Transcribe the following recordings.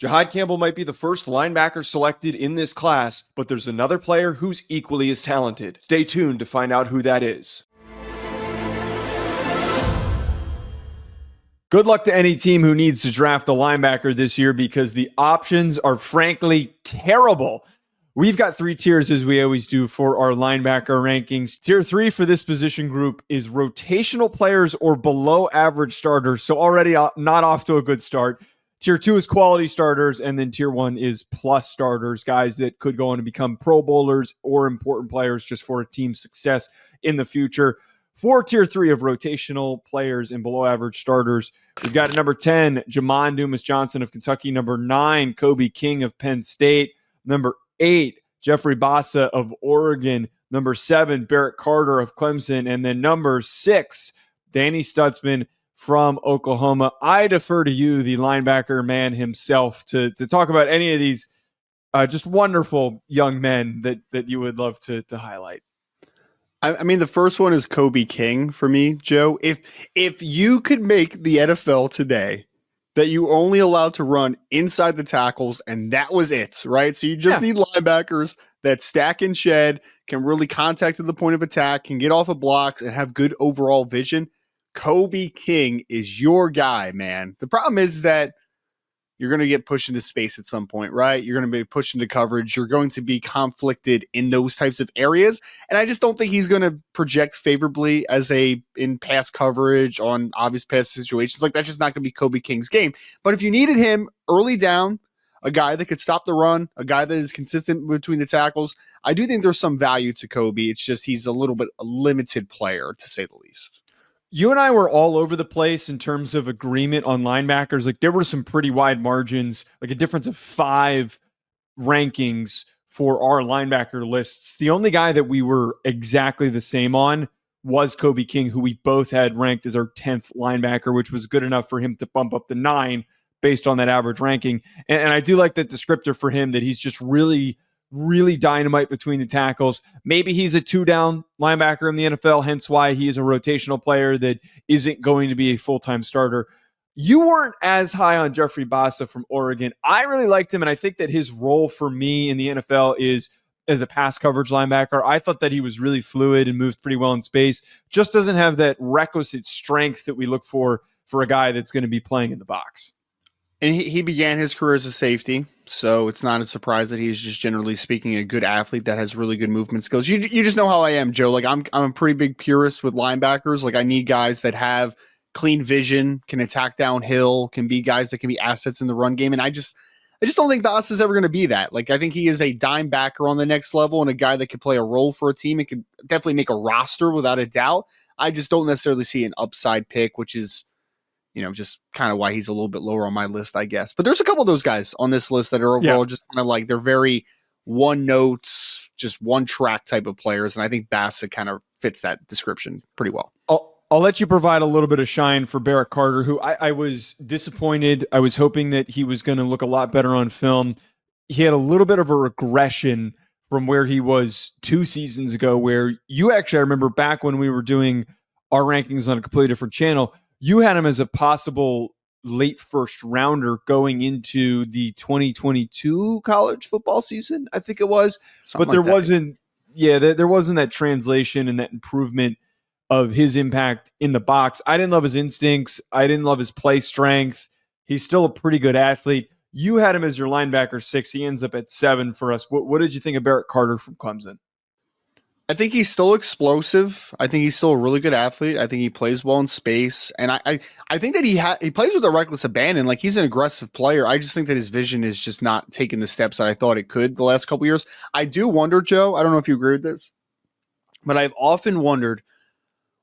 Jihaad Campbell might be the first linebacker selected in this class, but there's another player who's equally as talented. Stay tuned to find out who that is. Good luck to any team who needs to draft a linebacker this year because the options are frankly terrible. We've got 3 tiers, as we always do, for our linebacker rankings. Tier 3 for this position group is rotational players or below average starters, so already not off to a good start. Tier 2 is quality starters, and then Tier 1 is plus starters, guys that could go on to become Pro Bowlers or important players just for a team's success in the future. For Tier 3 of rotational players and below average starters, we've got at number 10, Jamon Dumas-Johnson of Kentucky. Number 9, Kobe King of Penn State. Number 8, Jeffrey Bassa of Oregon. Number 7, Barrett Carter of Clemson. And then number 6, Danny Stutzman from Oklahoma. I defer to you, the linebacker man himself, to talk about any of these just wonderful young men that you would love to highlight. I mean, the first one is Kobe King for me, Joe. If you could make the NFL today that you only allowed to run inside the tackles and that was it, right? So you just need linebackers that stack and shed, can really contact at the point of attack, can get off of blocks and have good overall vision. Kobe King is your guy, man. The problem is that you're going to get pushed into space at some point, right? You're going to be pushed into coverage. You're going to be conflicted in those types of areas. And I just don't think he's going to project favorably in pass coverage on obvious pass situations. Like, that's just not going to be Kobe King's game. But if you needed him early down, a guy that could stop the run, a guy that is consistent between the tackles, I do think there's some value to Kobe. It's just he's a little bit a limited player, to say the least. You and I were all over the place in terms of agreement on linebackers. Like, there were some pretty wide margins, like a difference of 5 rankings for our linebacker lists. The only guy that we were exactly the same on was Kobe King, who we both had ranked as our 10th linebacker, which was good enough for him to bump up to 9 based on that average ranking. And I do like that descriptor for him, that he's just really dynamite between the tackles. Maybe he's a 2-down linebacker in the NFL, hence why he is a rotational player that isn't going to be a full-time starter. You weren't as high on Jeffrey Bassa from Oregon. I really liked him, and I think that his role for me in the NFL is as a pass coverage linebacker. I thought that he was really fluid and moved pretty well in space. Just doesn't have that requisite strength that we look for a guy that's going to be playing in the box. And he began his career as a safety, so it's not a surprise that he's just, generally speaking, a good athlete that has really good movement skills. You just know how I am, Joe. Like, I'm a pretty big purist with linebackers. Like, I need guys that have clean vision, can attack downhill, can be guys that can be assets in the run game. And I just don't think Bass is ever going to be that. Like, I think he is a dime backer on the next level and a guy that can play a role for a team. It could definitely make a roster without a doubt. I just don't necessarily see an upside pick, which is, just kind of why he's a little bit lower on my list, I guess. But there's a couple of those guys on this list that are overall just kind of like, they're very one notes, just one track type of players. And I think Bassett kind of fits that description pretty well. I'll let you provide a little bit of shine for Barrett Carter, who I was disappointed. I was hoping that he was going to look a lot better on film. He had a little bit of a regression from where he was 2 seasons ago, where you actually, I remember back when we were doing our rankings on a completely different channel, you had him as a possible late first rounder going into the 2022 college football season, I think it was. Something but there wasn't that translation and that improvement of his impact in the box. I didn't love his instincts. I didn't love his play strength. He's still a pretty good athlete. You had him as your linebacker 6. He ends up at 7 for us. What did you think of Barrett Carter from Clemson? I think he's still explosive. I think he's still a really good athlete. I think he plays well in space. And I think that he plays with a reckless abandon. Like, he's an aggressive player. I just think that his vision is just not taking the steps that I thought it could the last couple years. I do wonder, Joe, I don't know if you agree with this, but I've often wondered,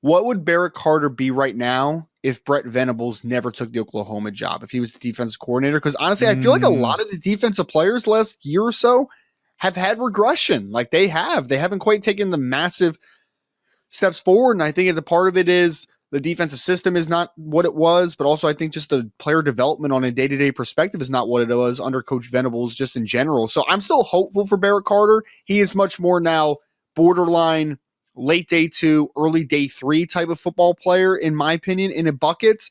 what would Barrett Carter be right now if Brett Venables never took the Oklahoma job, if he was the defensive coordinator? Because honestly, I feel like a lot of the defensive players last year or so have had regression. Like, they haven't quite taken the massive steps forward. And I think the part of it is the defensive system is not what it was, but also I think just the player development on a day-to-day perspective is not what it was under Coach Venables just in general. So I'm still hopeful for Barrett Carter. He is much more now borderline late day 2, early day 3 type of football player, in my opinion, in a bucket.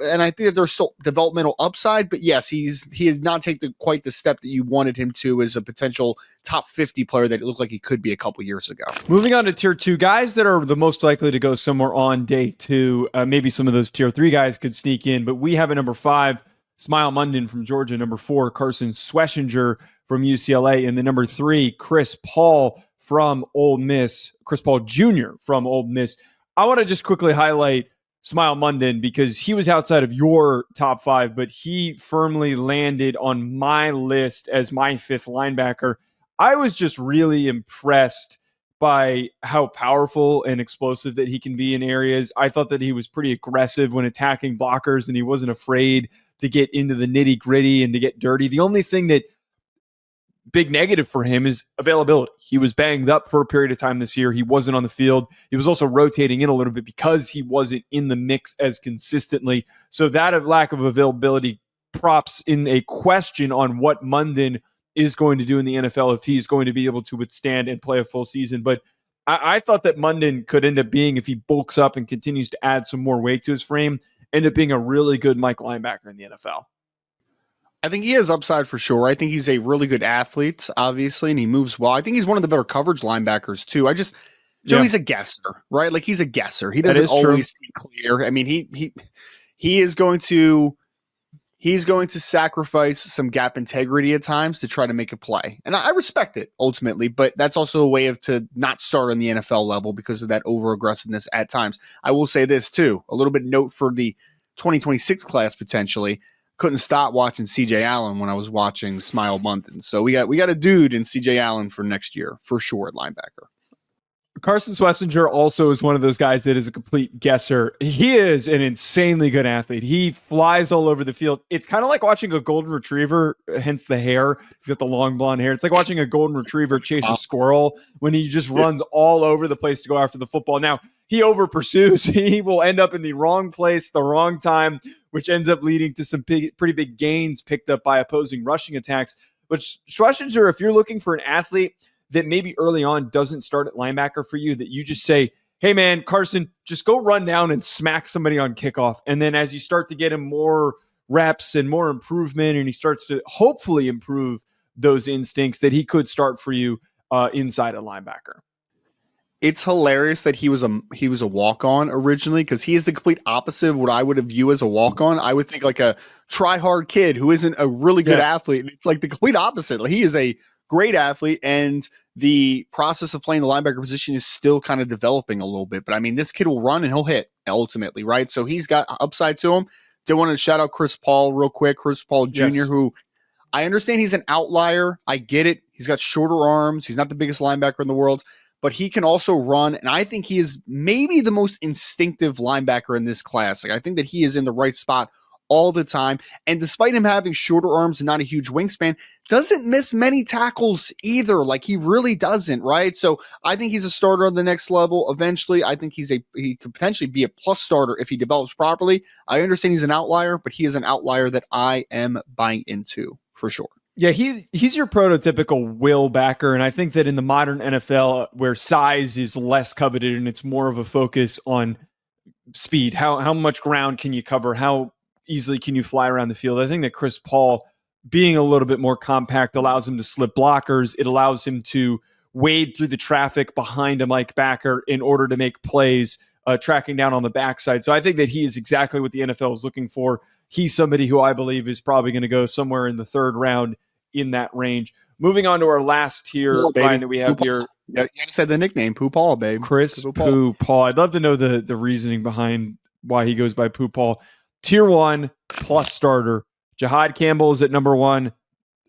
and I think that there's still developmental upside, but yes, he has not taken quite the step that you wanted him to as a potential top 50 player that it looked like he could be a couple years ago. Moving on to tier 2, guys that are the most likely to go somewhere on day 2. Maybe some of those tier 3 guys could sneak in, but we have at number 5, Smael Mondon from Georgia. Number 4, Carson Schwessinger from UCLA. And the number 3, Chris Paul from Ole Miss, Chris Paul Jr. from Ole Miss. I want to just quickly highlight Smael Mondon because he was outside of your top 5, but he firmly landed on my list as my 5th linebacker. I was just really impressed by how powerful and explosive that he can be in areas. I thought that he was pretty aggressive when attacking blockers, and he wasn't afraid to get into the nitty gritty and to get dirty. The only thing that big negative for him is availability. He was banged up for a period of time this year. He wasn't on the field. He was also rotating in a little bit because he wasn't in the mix as consistently. So that lack of availability props in a question on what Mondon is going to do in the NFL if he's going to be able to withstand and play a full season. But I thought that Mondon could end up being, if he bulks up and continues to add some more weight to his frame, end up being a really good Mike linebacker in the NFL. I think he has upside for sure. I think he's a really good athlete, obviously, and he moves well. I think he's one of the better coverage linebackers too. He's a guesser, right? Like he's a guesser. He doesn't always see clear. I mean, he is going to sacrifice some gap integrity at times to try to make a play. And I respect it ultimately, but that's also a way to not start on the NFL level because of that over aggressiveness at times. I will say this too, a little bit note for the 2026 class potentially. Couldn't stop watching CJ Allen when I was watching Smael Mondon. So we got a dude in CJ Allen for next year for sure at linebacker. Carson Schwessinger also is one of those guys that is a complete guesser. He is an insanely good athlete. He flies all over the field. It's kind of like watching a golden retriever, hence the hair. He's got the long blonde hair. It's like watching a golden retriever chase a squirrel when he just runs all over the place to go after the football. Now, he over pursues. He will end up in the wrong place, the wrong time, which ends up leading to some pretty big gains picked up by opposing rushing attacks. But Schwessinger, if you're looking for an athlete that maybe early on doesn't start at linebacker for you, that you just say, hey man, Carson, just go run down and smack somebody on kickoff. And then as you start to get him more reps and more improvement, and he starts to hopefully improve those instincts, that he could start for you inside a linebacker. It's hilarious that he was a walk-on originally, because he is the complete opposite of what I would have viewed as a walk-on. I would think like a try-hard kid who isn't a really good athlete. It's like the complete opposite. Like, he is a great athlete, and the process of playing the linebacker position is still kind of developing a little bit. But I mean, this kid will run and he'll hit ultimately, right? So he's got upside to him. Did want to shout out Chris Paul real quick. Chris Paul Jr., who I understand he's an outlier. I get it. He's got shorter arms. He's not the biggest linebacker in the world, but he can also run. And I think he is maybe the most instinctive linebacker in this class. Like, I think that he is in the right spot all the time. And despite him having shorter arms and not a huge wingspan, doesn't miss many tackles either. Like, he really doesn't, right? So I think he's a starter on the next level. Eventually, I think he could potentially be a plus starter if he develops properly. I understand he's an outlier, but he is an outlier that I am buying into for sure. Yeah, he's your prototypical will backer, and I think that in the modern NFL, where size is less coveted and it's more of a focus on speed, how much ground can you cover, how easily can you fly around the field, I think that Chris Paul, being a little bit more compact, allows him to slip blockers. It allows him to wade through the traffic behind a Mike backer in order to make plays, tracking down on the backside. So I think that he is exactly what the NFL is looking for. He's somebody who I believe is probably going to go somewhere in the third round in that range. Moving on to our last tier, Ryan, that we have here. Yeah, you gotta say the nickname, Pooh Paul, babe. Chris Pooh Paul. I'd love to know the reasoning behind why he goes by Pooh Paul. Tier 1 plus starter. Jihaad Campbell is at number 1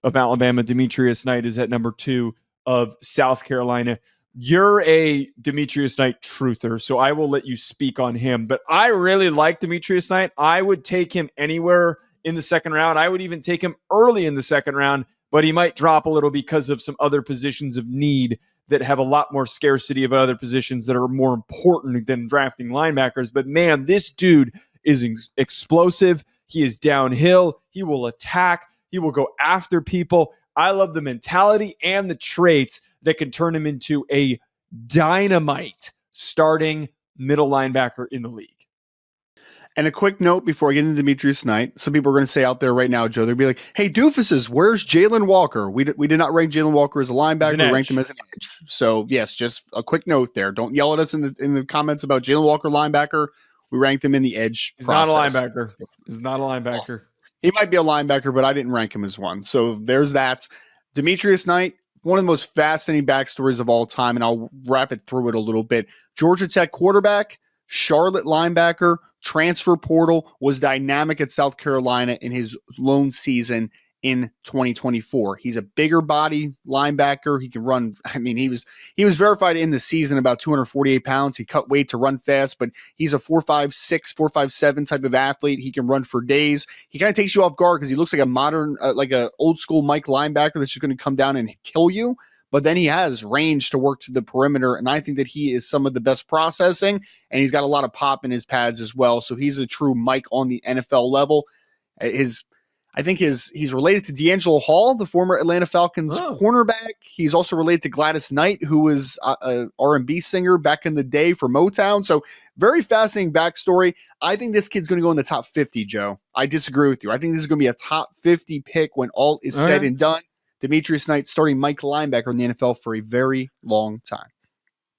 of Alabama. Demetrius Knight is at number 2 of South Carolina. You're a Demetrius Knight truther, so I will let you speak on him. But I really like Demetrius Knight. I would take him anywhere in the second round. I would even take him early in the second round, but he might drop a little because of some other positions of need that have a lot more scarcity of other positions that are more important than drafting linebackers. But man, this dude is explosive. He is downhill. He will attack. He will go after people. I love the mentality and the traits that can turn him into a dynamite starting middle linebacker in the league. And a quick note before I get into Demetrius Knight. Some people are going to say out there right now, Joe, they'll be like, hey, doofuses, where's Jalen Walker? We did not rank Jalen Walker as a linebacker. We ranked him as an edge. So, yes, just a quick note there. Don't yell at us in the comments about Jalen Walker linebacker. We ranked him in the edge process. Not a linebacker. He's not a linebacker. Well, he might be a linebacker, but I didn't rank him as one. So there's that. Demetrius Knight, one of the most fascinating backstories of all time, and I'll wrap it through it a little bit. Georgia Tech quarterback, Charlotte linebacker, transfer portal, was dynamic at South Carolina in his lone season in 2024. He's a bigger body linebacker. He can run. I mean, he was verified in the season about 248 pounds. He cut weight to run fast, but he's a 4.56, 4.57 type of athlete. He can run for days. He kind of takes you off guard because he looks like a modern, like a old school Mike linebacker that's just going to come down and kill you. But then he has range to work to the perimeter, and I think that he is some of the best processing, and he's got a lot of pop in his pads as well. So he's a true Mike on the NFL level. I think he's related to D'Angelo Hall, the former Atlanta Falcons cornerback. He's also related to Gladys Knight, who was a R&B singer back in the day for Motown. So very fascinating backstory. I think this kid's going to go in the top 50, Joe. I disagree with you. I think this is going to be a top 50 pick when all is said and done. Demetrius Knight starting Mike linebacker in the NFL for a very long time.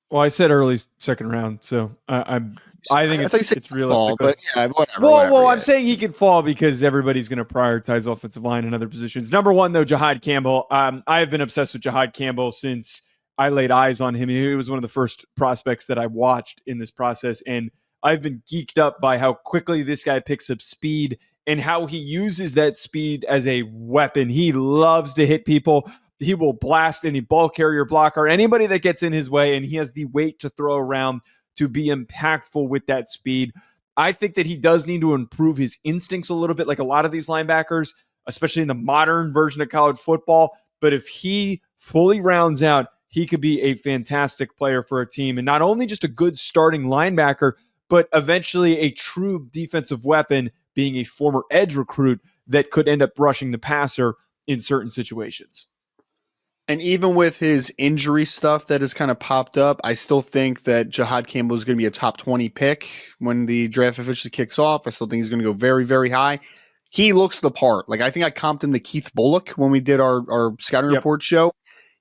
Well, I said early second round, so I think it's realistic. But yeah, whatever. Well, I'm saying he could fall because everybody's going to prioritize offensive line and other positions. Number one, though, Jihaad Campbell. I have been obsessed with Jihaad Campbell since I laid eyes on him. He was one of the first prospects that I watched in this process, and I've been geeked up by how quickly this guy picks up speed and how he uses that speed as a weapon. He loves to hit people. He will blast any ball carrier, blocker, anybody that gets in his way, and he has the weight to throw around to be impactful with that speed. I think that he does need to improve his instincts a little bit, like a lot of these linebackers, especially in the modern version of college football. But if he fully rounds out, he could be a fantastic player for a team, and not only just a good starting linebacker, but eventually a true defensive weapon, being a former edge recruit that could end up rushing the passer in certain situations. And even with his injury stuff that has kind of popped up, I still think that Jihaad Campbell is going to be a top 20 pick when the draft officially kicks off. I still think he's going to go very, very high. He looks the part. Like, I think I comped him to Keith Bullock when we did our scouting report show.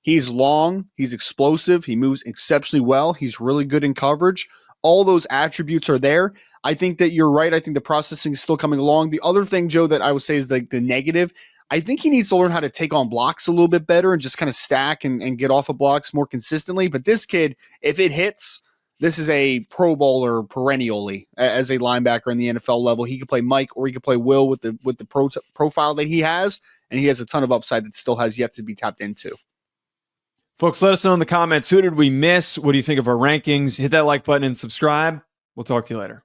He's long. He's explosive. He moves exceptionally well. He's really good in coverage. All those attributes are there. I think that you're right. I think the processing is still coming along. The other thing, Joe, that I would say is like the negative, I think he needs to learn how to take on blocks a little bit better and just kind of stack and get off of blocks more consistently. But this kid, if it hits, this is a Pro Bowler perennially as a linebacker in the NFL level. He could play Mike or he could play Will with the profile that he has, and he has a ton of upside that still has yet to be tapped into. Folks, let us know in the comments, who did we miss? What do you think of our rankings? Hit that like button and subscribe. We'll talk to you later.